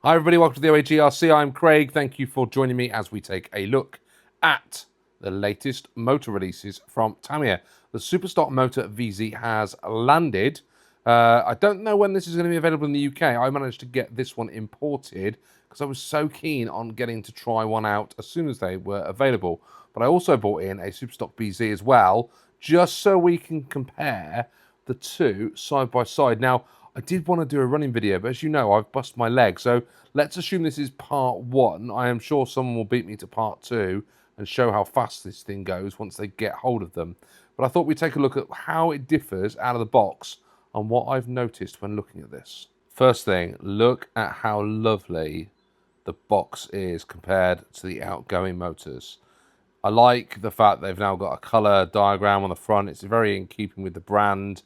Hi everybody, welcome to the OAGRC. I'm Craig. Thank you for joining me as we take a look at the latest motor releases from Tamiya. The Superstock Motor VZ has landed. I don't know when this is going to be available in the UK. I managed to get this one imported because I was so keen on getting to try one out as soon as they were available. But I also bought in a Superstock VZ as well, just so we can compare the two side by side. Now, I did want to do a running video, but as you know, I've busted my leg. So let's assume this is part one. I am sure someone will beat me to part two and show how fast this thing goes once they get hold of them. But I thought we'd take a look at how it differs out of the box and what I've noticed when looking at this. First thing, look at how lovely the box is compared to the outgoing motors. I like the fact they've now got a colour diagram on the front. It's very in keeping with the brand.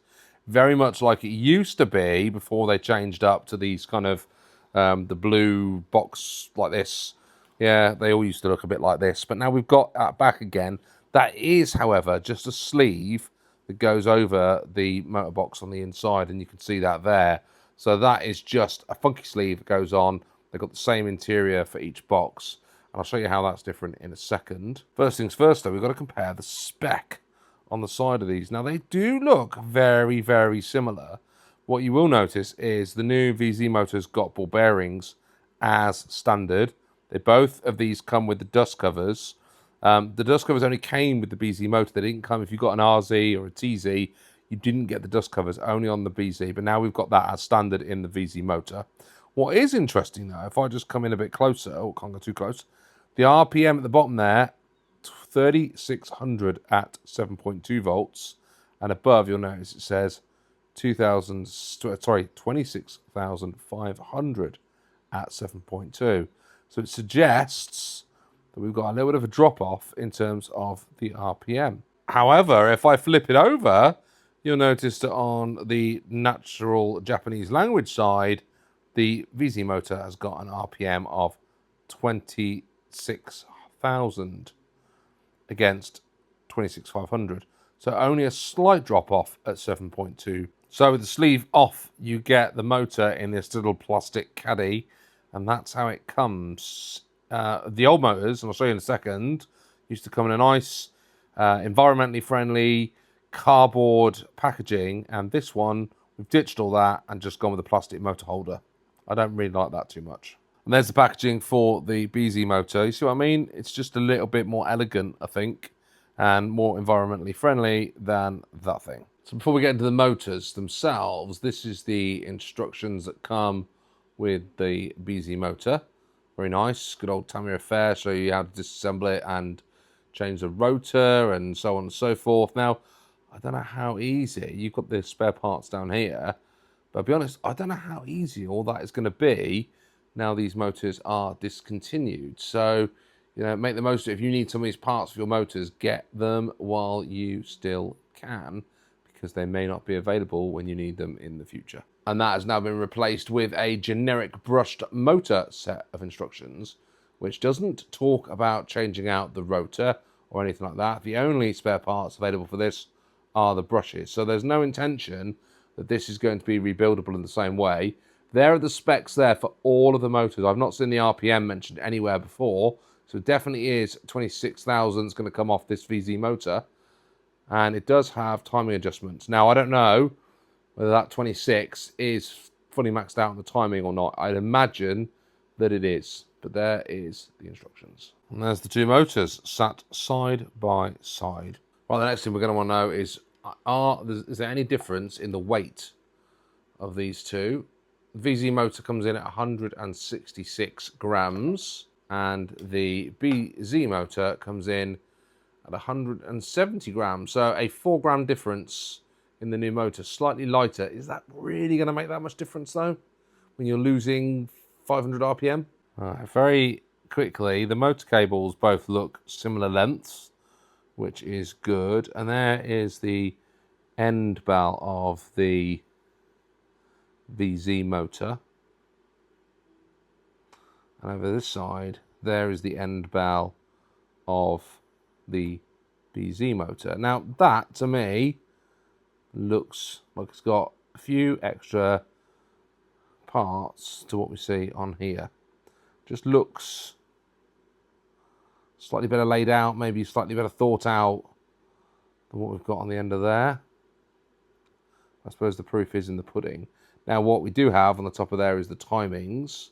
Very much like it used to be before they changed up to these kind of the blue box like this. Yeah, they all used to look a bit like this. But now we've got that back again. That is, however, just a sleeve that goes over the motor box on the inside. And you can see that there. So that is just a funky sleeve that goes on. They've got the same interior for each box. And I'll show you how that's different in a second. First things first, though, we've got to compare the spec on the side of these. Now, they do look very, very similar. What you will notice is the new VZ motor's got ball bearings as standard. Both of these come with the dust covers. The dust covers only came with the BZ motor. They didn't come if you got an RZ or a TZ. You didn't get the dust covers, only on the BZ. But now we've got that as standard in the VZ motor. What is interesting, though, if I just come in a bit closer, oh, can't go too close, the RPM at the bottom there, 3,600 at 7.2 volts, and above you'll notice it says 26,500 at 7.2. So it suggests that we've got a little bit of a drop off in terms of the RPM. However, if I flip it over, you'll notice that on the natural Japanese language side, the VZ motor has got an RPM of 26,000 against 26,500. So only a slight drop off at 7.2. So with the sleeve off, you get the motor in this little plastic caddy, and that's how it comes. The old motors, and I'll show you in a second, used to come in a nice, environmentally friendly cardboard packaging, and this one, we've ditched all that and just gone with a plastic motor holder. I don't really like that too much. And there's the packaging for the BZ motor. You see what I mean? It's just a little bit more elegant, I think, and more environmentally friendly than that thing. So before we get into the motors themselves, this is the instructions that come with the BZ motor. Very nice, good old Tamiya affair. Show you how to disassemble it and change the rotor and so on and so forth. Now, I don't know how easy. You've got the spare parts down here. But I'll be honest, I don't know how easy all that is going to be now these motors are discontinued. So, you know, make the most of it. If you need some of these parts for your motors, get them while you still can, because they may not be available when you need them in the future. And that has now been replaced with a generic brushed motor set of instructions, which doesn't talk about changing out the rotor or anything like that. The only spare parts available for this are the brushes. So there's no intention that this is going to be rebuildable in the same way. There are the specs there for all of the motors. I've not seen the RPM mentioned anywhere before, so it definitely is 26,000 is going to come off this VZ motor, and it does have timing adjustments. Now, I don't know whether that 26 is fully maxed out on the timing or not. I'd imagine that it is, but there is the instructions. And there's the two motors sat side by side. Right, the next thing we're going to want to know is there any difference in the weight of these two? The VZ motor comes in at 166 grams, and the BZ motor comes in at 170 grams. So a 4 gram difference in the new motor, slightly lighter. Is that really going to make that much difference, though, when you're losing 500 RPM? Very quickly, the motor cables both look similar lengths, which is good. And there is the end bell of the VZ motor. And over this side, there is the end bell of the BZ motor. Now, that, to me, looks like it's got a few extra parts to what we see on here. Just looks slightly better laid out, maybe slightly better thought out than what we've got on the end of there. I suppose the proof is in the pudding. Now what we do have on the top of there is the timings,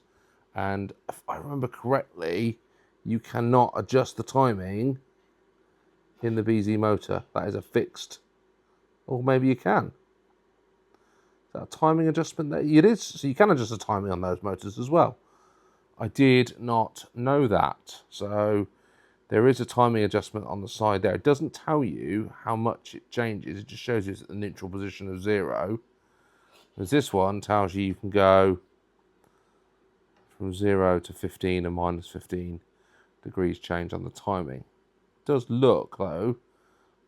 and if I remember correctly, you cannot adjust the timing in the VZ motor. That is a fixed, or maybe you can. Is that a timing adjustment? It is, so you can adjust the timing on those motors as well. I did not know that. So there is a timing adjustment on the side there. It doesn't tell you how much it changes. It just shows you it's at the neutral position of 0. Whereas this one tells you can go from 0 to 15 and minus 15 degrees change on the timing. It does look, though,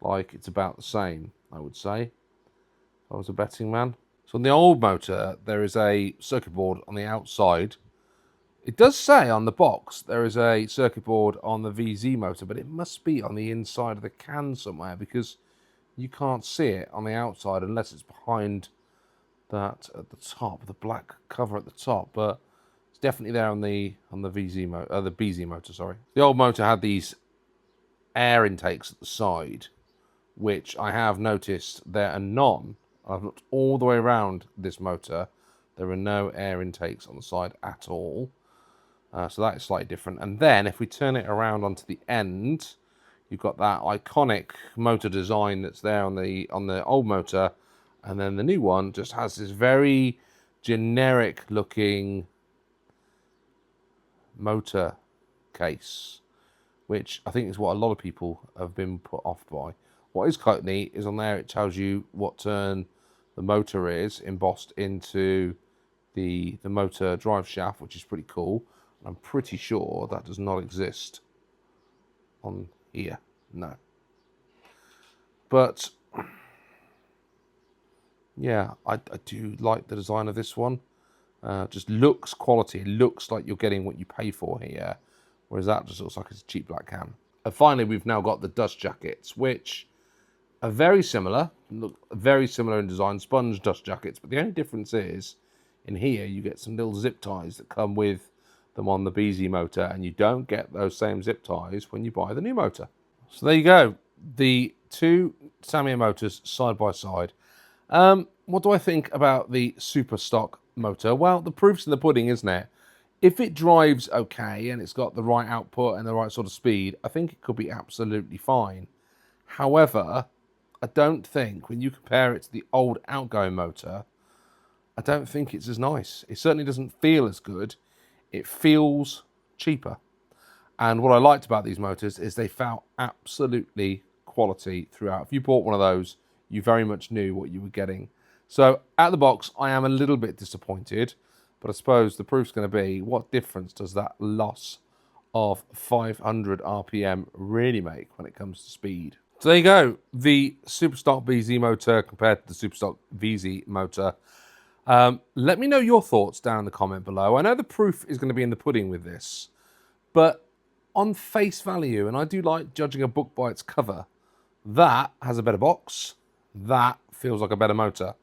like it's about the same, I would say, if I was a betting man. So on the old motor, there is a circuit board on the outside. It does say on the box there is a circuit board on the VZ motor, but it must be on the inside of the can somewhere, because you can't see it on the outside unless it's behind that at the top, the black cover at the top. But it's definitely there on the VZ motor, the BZ motor. Sorry, the old motor had these air intakes at the side, which I have noticed there are none. I've looked all the way around this motor. There are no air intakes on the side at all. So that is slightly different. And then if we turn it around onto the end, you've got that iconic motor design that's there on the old motor, and then the new one just has this very generic looking motor case, which I think is what a lot of people have been put off by. What is quite neat is on there it tells you what turn the motor is embossed into the motor drive shaft, which is pretty cool. I'm pretty sure that does not exist on here, no. But yeah, I do like the design of this one. Just looks quality. It looks like you're getting what you pay for here, whereas that just looks like it's a cheap black can. And finally, we've now got the dust jackets, which are very similar, look very similar in design, sponge dust jackets, but the only difference is in here you get some little zip ties that come with them on the BZ motor, and you don't get those same zip ties when you buy the new motor. So there you go, the two Tamiya motors side by side. What do I think about the super stock motor? Well, the proof's in the pudding, isn't it? If it drives okay and it's got the right output and the right sort of speed, I think it could be absolutely fine. However, I don't think when you compare it to the old outgoing motor, I don't think it's as nice. It certainly doesn't feel as good. It feels cheaper. And what I liked about these motors is they felt absolutely quality throughout. If you bought one of those, you very much knew what you were getting. So out the box, I am a little bit disappointed, but I suppose the proof's going to be, what difference does that loss of 500 RPM really make when it comes to speed? So there you go, the Superstock BZ motor compared to the Superstock VZ motor. Let me know your thoughts down in the comment below. I know the proof is going to be in the pudding with this, but on face value, and I do like judging a book by its cover, that has a better box, that feels like a better motor.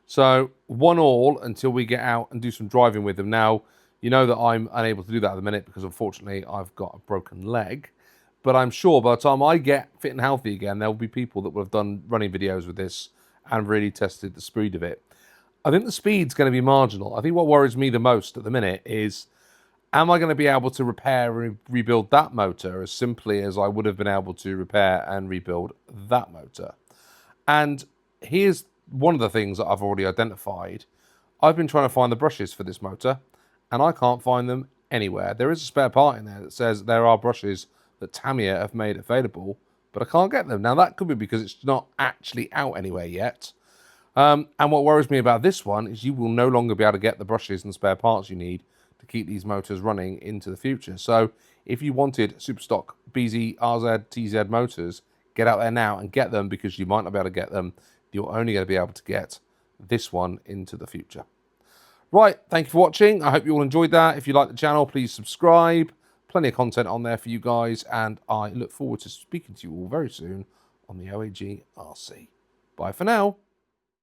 So 1-1 until we get out and do some driving with them. Now, you know that I'm unable to do that at the minute because unfortunately I've got a broken leg. But I'm sure by the time I get fit and healthy again, there will be people that will have done running videos with this and really tested the speed of it. I think the speed's going to be marginal. I think what worries me the most at the minute is, am I going to be able to repair and rebuild that motor as simply as I would have been able to repair and rebuild that motor? And here's one of the things that I've already identified. I've been trying to find the brushes for this motor, and I can't find them anywhere. There is a spare part in there that says there are brushes that Tamiya have made available, but I can't get them. Now, that could be because it's not actually out anywhere yet. And what worries me about this one is you will no longer be able to get the brushes and spare parts you need to keep these motors running into the future. So if you wanted Superstock BZ, RZ, TZ motors, get out there now and get them, because you might not be able to get them. You're only going to be able to get this one into the future. Right, thank you for watching. I hope you all enjoyed that. If you like the channel, please subscribe. Plenty of content on there for you guys, and I look forward to speaking to you all very soon on the OAG RC. Bye for now.